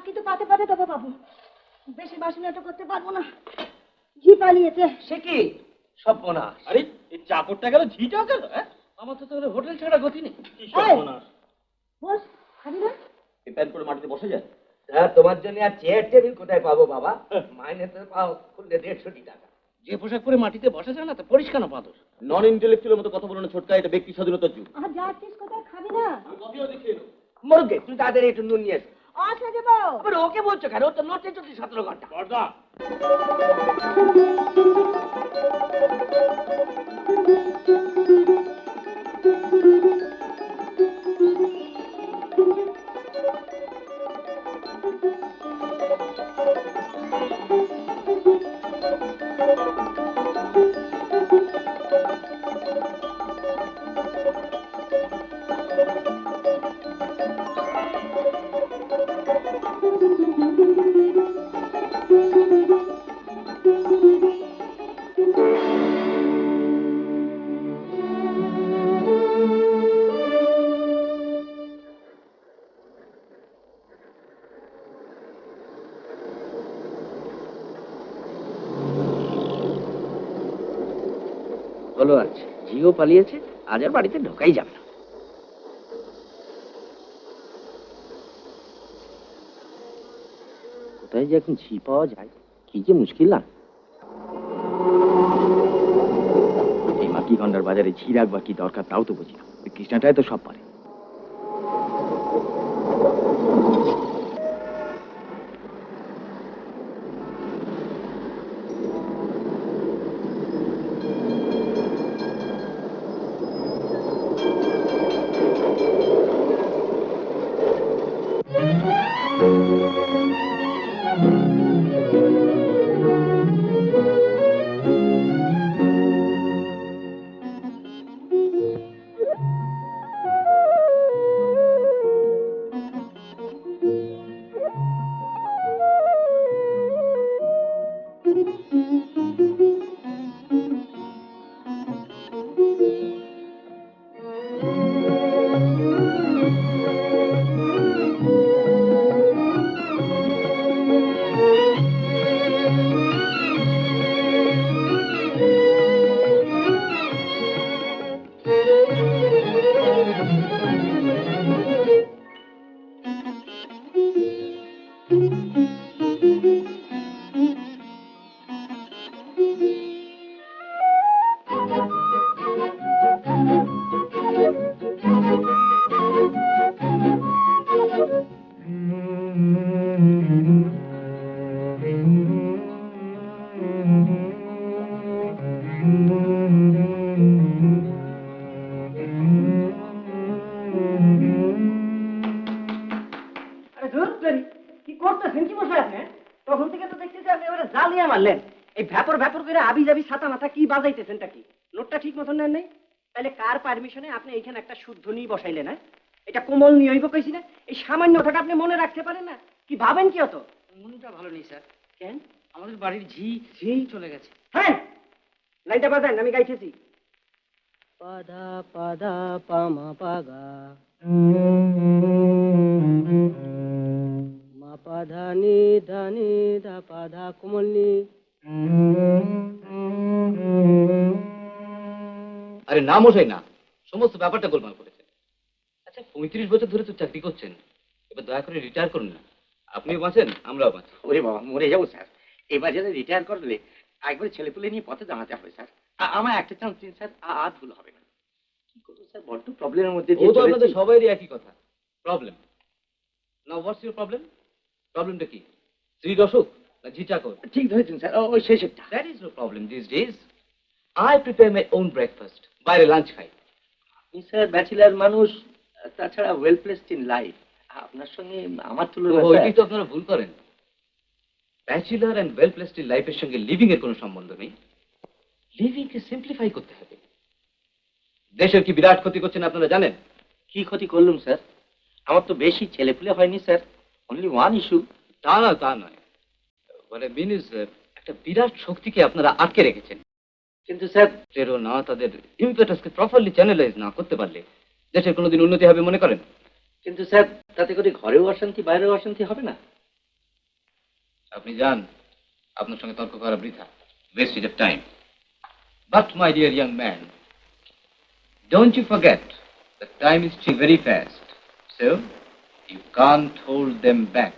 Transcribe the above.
কিন্তু পাতে পাতে দেবো বাবু, বেশি বাসি নাটক করতে পারবো না। ঝি পালিয়েছে। সে কি সর্বনাশ! আরে এই চাকরটা গেল, ঝিটাও গেল। হ্যাঁ, আমার তো তাহলে হোটেল ছাড়া গতি নেই। বস, খাবি না? এই প্যান করে মাটিতে বসে যায়। হ্যাঁ, তোমার জন্য আর চেয়ার টেবিল কোথায় পাবো বাবা? মাইনে তো পাও খুললে 150 টাকা। যে পোশাক পরে মাটিতে বসে যায় না, তা পরিষ্কার না পাদর। নন ইন্টেলেকচুয়ালের মতো কথা বলো না ছোটকা, এটা ব্যক্তি স্বাধীনতার যুগ। আর যাচ্ছিস কোথায়, খাবি না? আমি কফিও দেখিয়ে নেবো। মরগে তুই তাদের একটু নুন নিয়ে এসো। আচ্ছা দেবো। আবার ওকে বলছো কেন? ও তো নটে চলছে 17 ঘন্টা। পর্দা। হলো আজ ঝিও পালিয়েছে, আজ আর বাড়িতে ঢোকাই যাবে না। কোথায় যে এখন ঝি পাওয়া যায়, কি যে মুশকিল না। এই মাকি গন্ডার বাজারে ঝি রাখবা কি দরকার তাও তো বুঝি না। ওই কৃষ্ণাটাই তো সব পারে। কি করতেছেন কি বসে আপনি? তখন থেকে তো দেখতেছি আপনি এবারে জ্বালিয়ে মারলেন। এই ভ্যাপর ভ্যাপর করে আবি যাবি ছাতা মাথা কি বাজাইতেছেনটা কি? নোটটা ঠিক মতন নেন নাই? তাহলে কার পারমিশনে আপনি এইখানে একটা শুদ্ধ নিয়ে বসাইলেন? হ্যাঁ, এটা কোমল নিয়ে হইব কইছি না? এই সামান্য ওটাকে আপনি মনে রাখতে পারেন না? কি ভাবেন কি অত? মনটা ভালো নেই স্যার। কেন? আমাদের বাড়ির ঝি ঝি চলে গেছে। হ্যাঁ, লাইনটা বাজান, আমি গাইতেছি। পাদা পাদা পামা পাগা মা পাধা নি ধানি ধা পাধা কোমলনি। আরে না মশাই না, সমস্ত ব্যাপারটা গোলমাল করেছেন। আচ্ছা 35 বছর ধরে তো চাকরি করছেন, এবার দয়া করে রিটায়ার করুন না। আপনিও বাঁচেন, আমরাও বাঁচি। ওরে বাবা, মরে যাবো স্যার। এবার যারা রিটায়ার করলে একবার ছেলেপুলে নিয়ে পথে দাঁড়াতে হবে স্যার। আমার একটা চান্স দিন স্যার, আর ভুল হবে না। কি করবো স্যার, বড্ড প্রবলেমের মধ্যে ও দিয়ে তো চলেছি। আপনাদের সবাইরই একই কথা, problem. Now what's your problem? প্রবলেমটা কি? স্ত্রীর অসুখ না ঝি চাকর? ঠিক ধরেছেন স্যার, ওই শেষেরটা। That is no problem these days. I prepare my own breakfast, বাইরে লাঞ্চ খাই। আপনি স্যার ব্যাচেলার মানুষ, তাছাড়া ওয়েল প্লেসড ইন লাইফ। আপনার সঙ্গে আমার তুলনা ওইটাই তো আপনারা ভুল করেন। Bachelor and well placed in লাইফের সঙ্গে লিভিং এর কোনো সম্বন্ধ নেই। লিভিং কে সিম্পলিফাই করতে হবে। দেশের কি বিরাট ক্ষতি করছেন আপনারা জানেন? কি ক্ষতি করলুম স্যার? আমার তো বেশি ছেলেপুলে হয়নি স্যার, অনলি ওয়ান ইস্যু। তা না, তা নয়। মানে মিনস একটা বিরাট শক্তিকে আপনারা আটকে রেখেছেন। কিন্তু স্যার প্রেরণা তাদের ইম্পেটাসকে প্রপারলি চ্যানেলাইজ না করতে পারলে দেশের কোনোদিন উন্নতি হবে মনে করেন? কিন্তু স্যার তাতে করে ঘরেও অশান্তি বাইরেও অশান্তি হবে না? আপনি যান, আপনার সঙ্গে তর্ক করা বৃথা, wastage of time. But my dear young man, don't you forget that time is very fast, so you can't hold them back.